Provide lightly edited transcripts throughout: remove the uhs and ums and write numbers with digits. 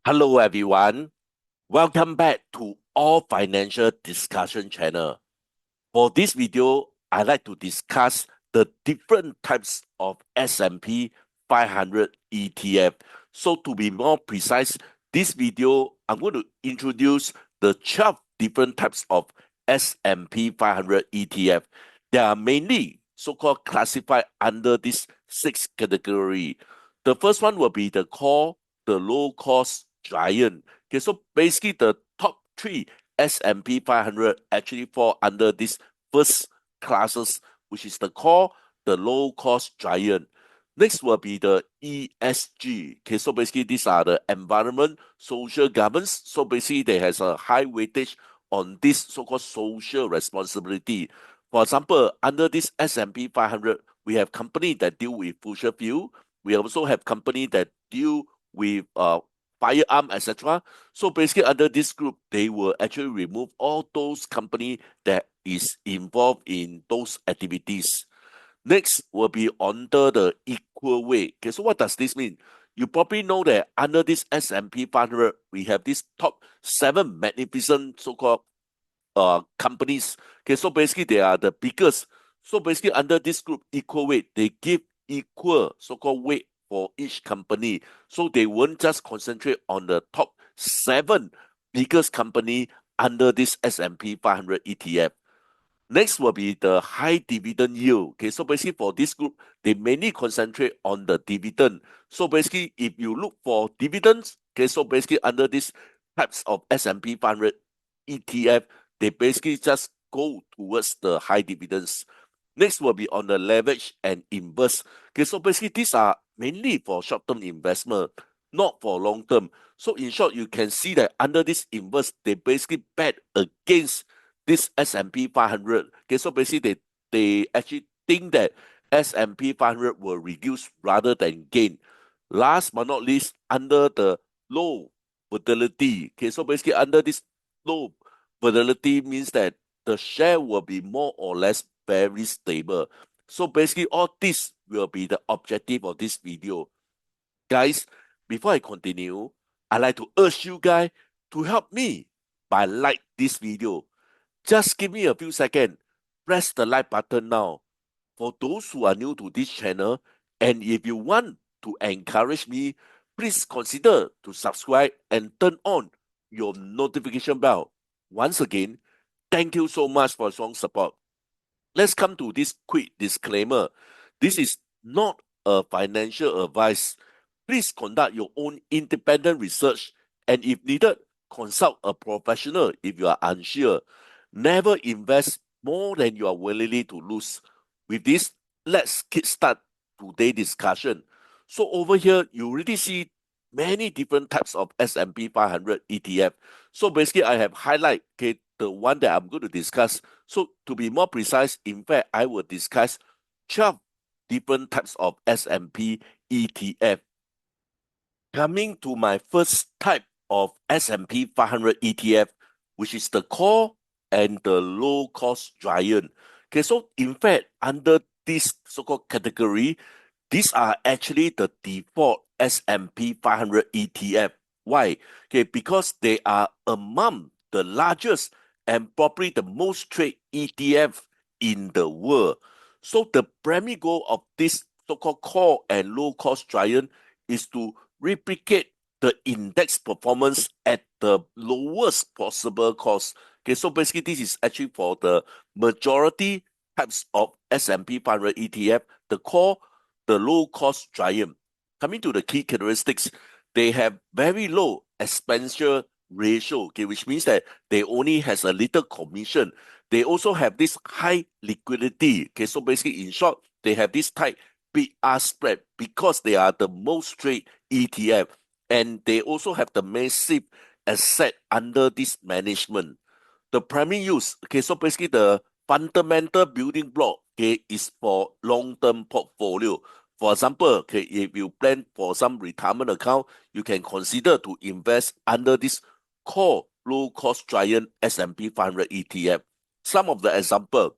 Hello everyone, welcome back to All Financial Discussion channel. For this video, I'd like to discuss the different types of S&P 500 ETF. So to be more precise, this video, I'm going to introduce the 12 different types of S&P 500 ETF. They are mainly so-called classified under this 6 category. The first one will be the core, the low-cost giant. Okay, so basically the top 3 S&P 500 actually fall under this first classes, which is the core, the low-cost giant. Next will be the ESG. Okay, so basically these are the environment, social governance. So basically they has a high weightage on this so-called social responsibility. For example, under this S&P 500, we have company that deal with fossil fuel. We also have company that deal with firearm, etc. So basically under this group, they will actually remove all those company that is involved in those activities. Next will be under the equal weight. Okay, so what does this mean? You probably know that under this S&P 500, we have this top 7 magnificent so-called companies. Okay, so basically they are the biggest. So basically under this group, equal weight, they give equal so-called weight for each company. So they won't just concentrate on the top 7 biggest company under this S&P 500 ETF. Next will be the high dividend yield. Okay, so basically for this group, they mainly concentrate on the dividend. So basically, if you look for dividends, okay, so basically under these types of S&P 500 ETF, they basically just go towards the high dividends. Next will be on the leverage and inverse. Okay, so basically these are mainly for short-term investment, not for long-term. So in short, you can see that under this inverse, they basically bet against this S&P 500. Okay, so basically they actually think that S&P 500 will reduce rather than gain. Last but not least, under the low volatility. Okay, so basically under this low volatility means that the share will be more or less very stable. So basically all this will be the objective of this video. Guys, before I continue, I'd like to urge you guys to help me by like this video. Just give me a few seconds. Press the like button now. For those who are new to this channel, and if you want to encourage me, please consider to subscribe and turn on your notification bell. Once again, thank you so much for strong support. Let's come to this quick disclaimer. This is not a financial advice. Please conduct your own independent research, and if needed, consult a professional if you are unsure. Never invest more than you are willing to lose. With this, let's kickstart today's discussion. So over here, you already see many different types of S&P 500 ETF. So basically, I have highlighted the one that I'm going to discuss. So to be more precise, in fact, I will discuss 12 different types of S&P ETF. Coming to my first type of S&P 500 ETF, which is the core and the low-cost giant. Okay, so in fact, under this so-called category, these are actually the default S&P 500 ETF. Why? Okay, because they are among the largest and probably the most traded ETF in the world. So the primary goal of this so-called core and low-cost giant is to replicate the index performance at the lowest possible cost. Okay, so basically this is actually for the majority types of S&P 500 ETF, the core, the low-cost giant. Coming to the key characteristics, they have very low expenditure ratio, okay, which means that they only has a little commission. They also have this high liquidity. Okay, so basically in short, they have this tight bid-ask spread because they are the most traded ETF, and they also have the massive asset under this management. The primary use, okay, so basically the fundamental building block, okay, is for long-term portfolio. For example, okay, if you plan for some retirement account, you can consider to invest under this core low-cost giant S&P 500 ETF. Some of the example,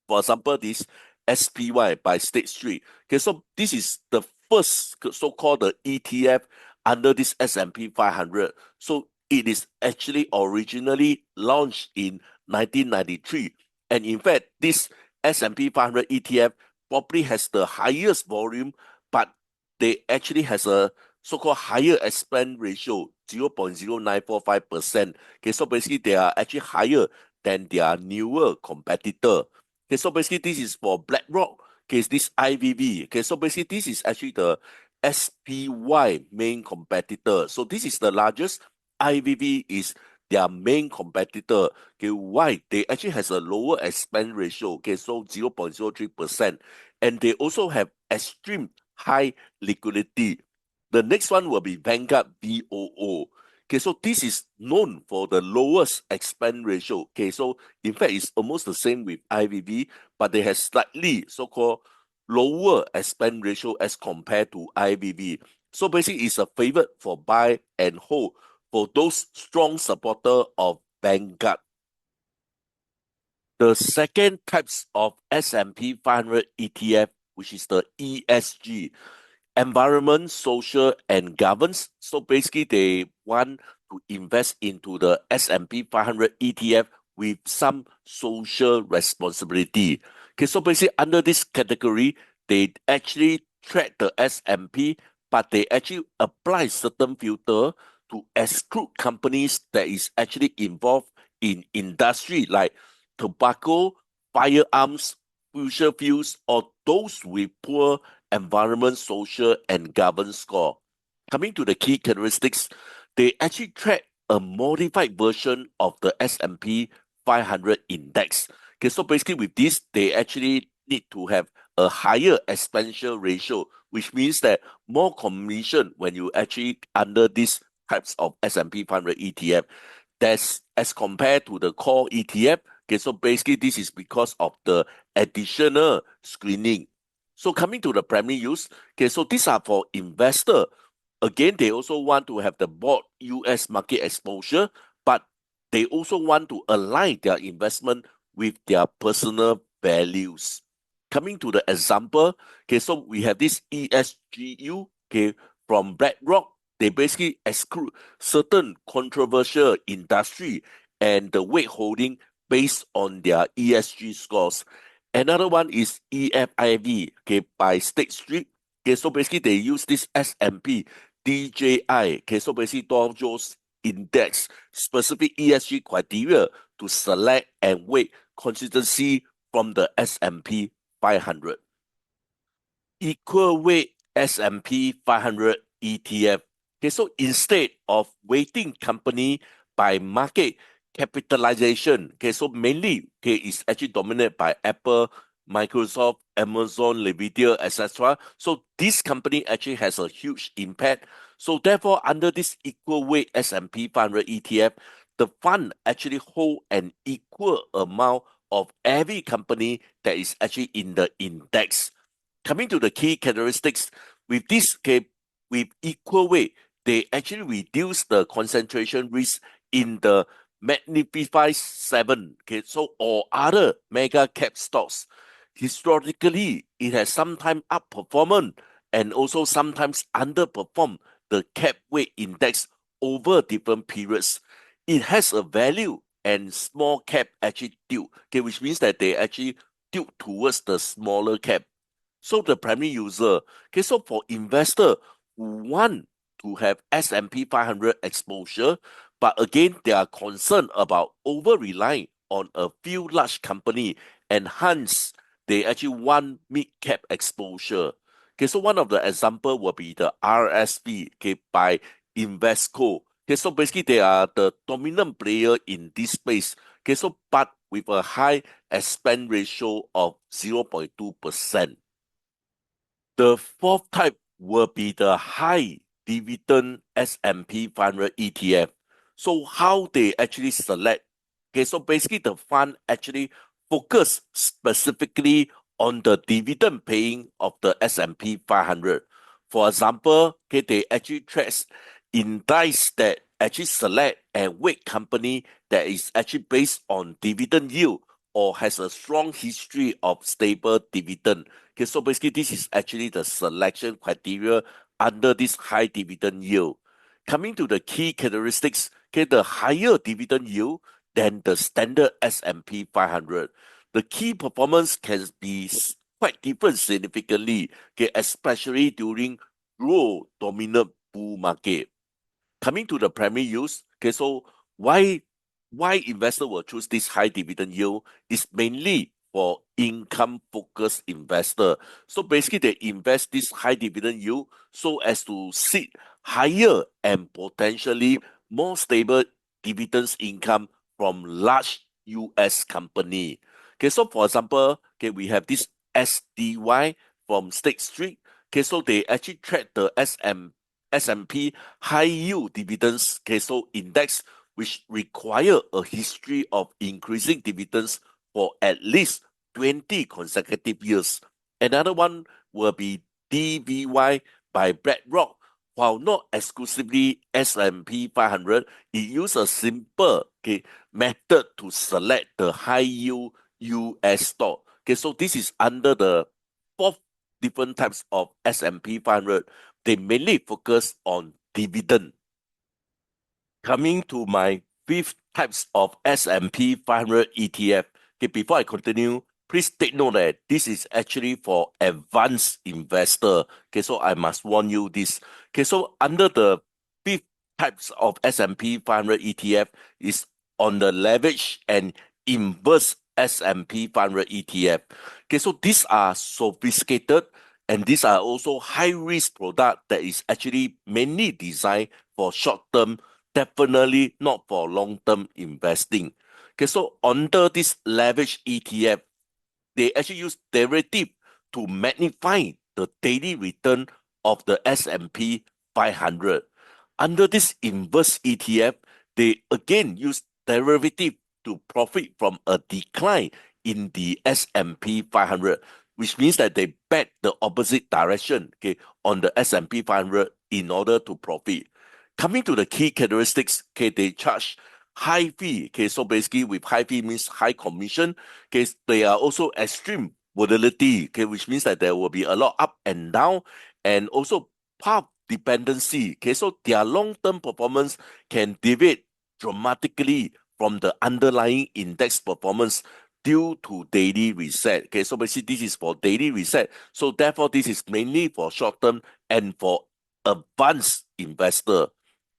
for example, this SPY by State Street. Okay, so this is the first so-called the ETF under this S&P 500. So it is actually originally launched in 1993. And in fact, this S&P 500 ETF probably has the highest volume, but they actually has a so-called higher expense ratio, 0.0945%. Okay, so basically they are actually higher than their newer competitor. Okay, so basically this is for BlackRock. Okay, this IVV. Okay, so basically this is actually the SPY main competitor. So this is the largest. IVV is their main competitor. Okay, why? They actually has a lower expense ratio. Okay, so 0.03%. And they also have extreme high liquidity. The next one will be Vanguard VOO. Okay, so this is known for the lowest expense ratio. Okay, so in fact, it's almost the same with IVV, but they have slightly so-called lower expense ratio as compared to IVV. So basically, it's a favorite for buy and hold for those strong supporter of Vanguard. The second types of S&P 500 ETF, which is the ESG, environment, social, and governance. So basically, they want to invest into the S&P 500 ETF with some social responsibility. Okay, so basically, under this category, they actually track the S&P, but they actually apply certain filter to exclude companies that is actually involved in industry like tobacco, firearms, fossil fuels, or those with poor environment, social, and governance score. Coming to the key characteristics, they actually track a modified version of the S&P 500 index. Okay, so basically with this, they actually need to have a higher expansion ratio, which means that more commission when you actually under these types of S&P 500 ETF. That's as compared to the core ETF. Okay, so basically this is because of the additional screening. So coming to the primary use, okay, so these are for investor. Again, they also want to have the broad US market exposure, but they also want to align their investment with their personal values. Coming to the example, okay, so we have this ESGU, okay, from BlackRock. They basically exclude certain controversial industry and the weight holding based on their ESG scores. Another one is EFIV, okay, by State Street. Okay, so basically they use this S&P DJI, okay, so basically Dow Jones Index specific ESG criteria to select and weight consistency from the S&P 500. Equal weight S&P 500 ETF. Okay, so instead of weighting company by market capitalization, okay, so mainly okay, it's actually dominated by Apple, Microsoft, Amazon, Nvidia, etc. So this company actually has a huge impact. So therefore, under this equal weight S&P 500 ETF, the fund actually hold an equal amount of every company that is actually in the index. Coming to the key characteristics, with this with equal weight, they actually reduce the concentration risk in the Magnified 7, okay, so or other mega cap stocks. Historically, it has sometimes outperformed and also sometimes underperformed the cap weight index over different periods. It has a value and small cap actually tilt, okay, which means that they actually tilt towards the smaller cap. So the primary user, okay, so for investor who want to have S&P 500 exposure, but again, they are concerned about over-relying on a few large company, and hence they actually want mid-cap exposure. Okay, so one of the example will be the RSP, okay, by Invesco. Okay, so basically they are the dominant player in this space. Okay, so but with a high expense ratio of 0.2%. The fourth type will be the high dividend S&P 500 ETF. So how they actually select? Okay, so basically the fund actually focus specifically on the dividend paying of the S&P 500. For example, okay, they actually trace indices that actually select and weight company that is actually based on dividend yield or has a strong history of stable dividend. Okay, so basically this is actually the selection criteria under this high dividend yield. Coming to the key characteristics, okay, the higher dividend yield than the standard S&P 500. The key performance can be quite different significantly, okay, especially during growth dominant bull market. Coming to the primary use, okay, so why investor will choose this high dividend yield is mainly for income focused investor. So basically they invest this high dividend yield so as to seek higher and potentially more stable dividends income from large US company. Okay, so for example, okay, we have this SDY from State Street. Okay, so they actually track the S&P high yield dividends so index, which require a history of increasing dividends for at least 20 consecutive years. Another one will be DVY by BlackRock. While not exclusively S&P 500, it uses a simple method to select the high yield US stock. Okay, so this is under the fourth different types of S&P 500. They mainly focus on dividend. Coming to my fifth types of S&P 500 ETF. Okay, before I continue, please take note that this is actually for advanced investor. Okay, so I must warn you this. Okay, so under the fifth types of S&P 500 ETF is on the leverage and inverse S&P 500 ETF. Okay, so these are sophisticated and these are also high-risk product that is actually mainly designed for short-term, definitely not for long-term investing. Okay, so under this leverage ETF, they actually use derivative to magnify the daily return of the S&P 500. Under this inverse ETF, they again use derivative to profit from a decline in the S&P 500, which means that they bet the opposite direction, okay, on the S&P 500 in order to profit. Coming to the key characteristics, okay, they charge high fee. Okay, so basically with high fee means high commission. Okay, they are also extreme volatility, okay, which means that there will be a lot up and down, and also path dependency. Okay, so their long-term performance can deviate dramatically from the underlying index performance due to daily reset. Okay, so basically this is for daily reset. So therefore, this is mainly for short-term and for advanced investor.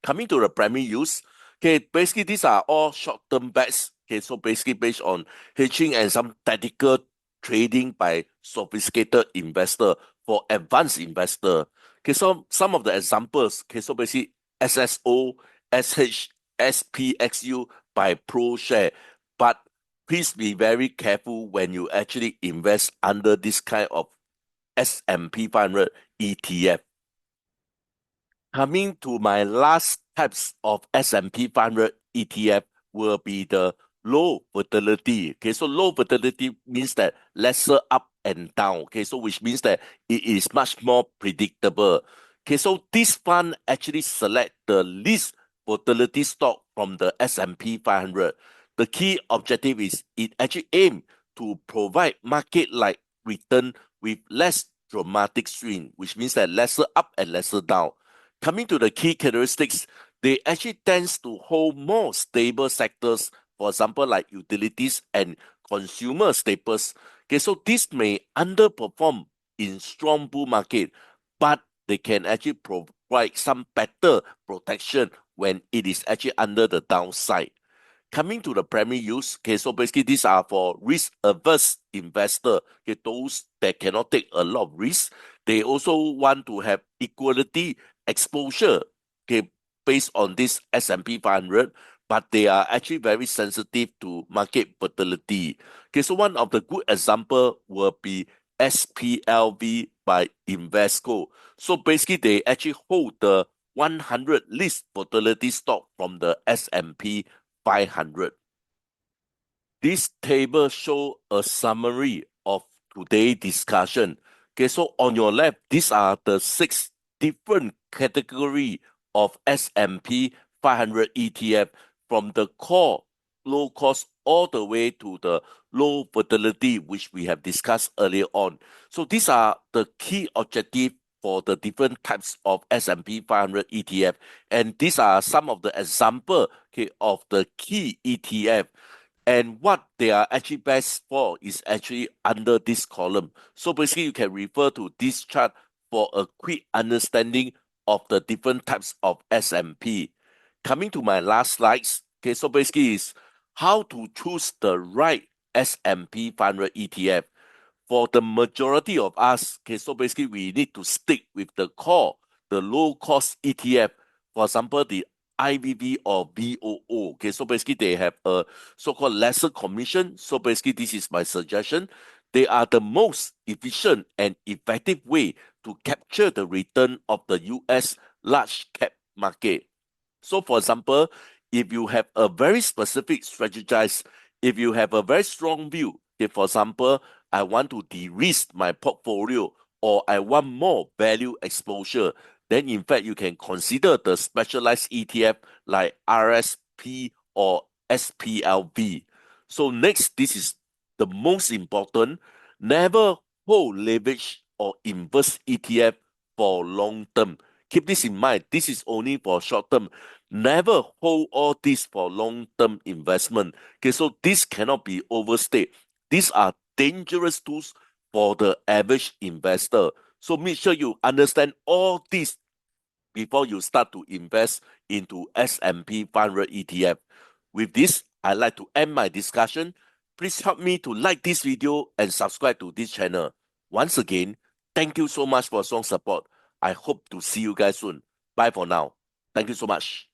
Coming to the primary use, okay, basically these are all short-term bets. Okay, so basically based on hedging and some tactical trading by sophisticated investor for advanced investor. Okay, so some of the examples, okay, so basically SSO, SH, SPXU by ProShare. But please be very careful when you actually invest under this kind of S&P 500 ETF. Coming to my last types of S&P 500 ETF will be the low volatility. Okay, so low volatility means that lesser up and down. Okay, so which means that it is much more predictable. Okay, so this fund actually select the least volatility stock from the S&P 500. The key objective is it actually aim to provide market-like return with less dramatic swing, which means that lesser up and lesser down. Coming to the key characteristics, they actually tends to hold more stable sectors, for example, like utilities and consumer staples. Okay, so this may underperform in strong bull market, but they can actually provide some better protection when it is actually under the downside. Coming to the primary use, okay, so basically these are for risk-averse investor, okay, those that cannot take a lot of risk. They also want to have equality exposure, okay, based on this S&P 500, but they are actually very sensitive to market volatility. Okay, so one of the good example will be SPLV by Invesco. So basically, they actually hold the 100 least volatility stock from the S&P 500. This table shows a summary of today's discussion. Okay, so on your left, these are the 6 different categories of S&P 500 ETF from the core, low cost, all the way to the low volatility, which we have discussed earlier on. So these are the key objectives for the different types of S&P 500 ETF. And these are some of the example, okay, of the key ETF. And what they are actually best for is actually under this column. So basically, you can refer to this chart for a quick understanding of the different types of S&P. Coming to my last slides, okay, so basically is how to choose the right S&P 500 ETF. For the majority of us, okay, so basically we need to stick with the core, the low-cost ETF. For example, the IVV or VOO. Okay, so basically they have a so-called lesser commission. So basically this is my suggestion. They are the most efficient and effective way to capture the return of the US large cap market. So for example, if you have a very specific strategize, if you have a very strong view, if for example, I want to de-risk my portfolio or I want more value exposure, then in fact you can consider the specialized ETF like RSP or SPLV. So next, this is the most important. Never hold leverage or invest ETF for long term. Keep this in mind. This is only for short term. Never hold all this for long term investment. Okay, so this cannot be overstated. These are dangerous tools for the average investor. So make sure you understand all this before you start to invest into S&P 500 ETF. With this, I'd like to end my discussion. Please help me to like this video and subscribe to this channel. Once again, thank you so much for strong support. I hope to see you guys soon. Bye for now. Thank you so much.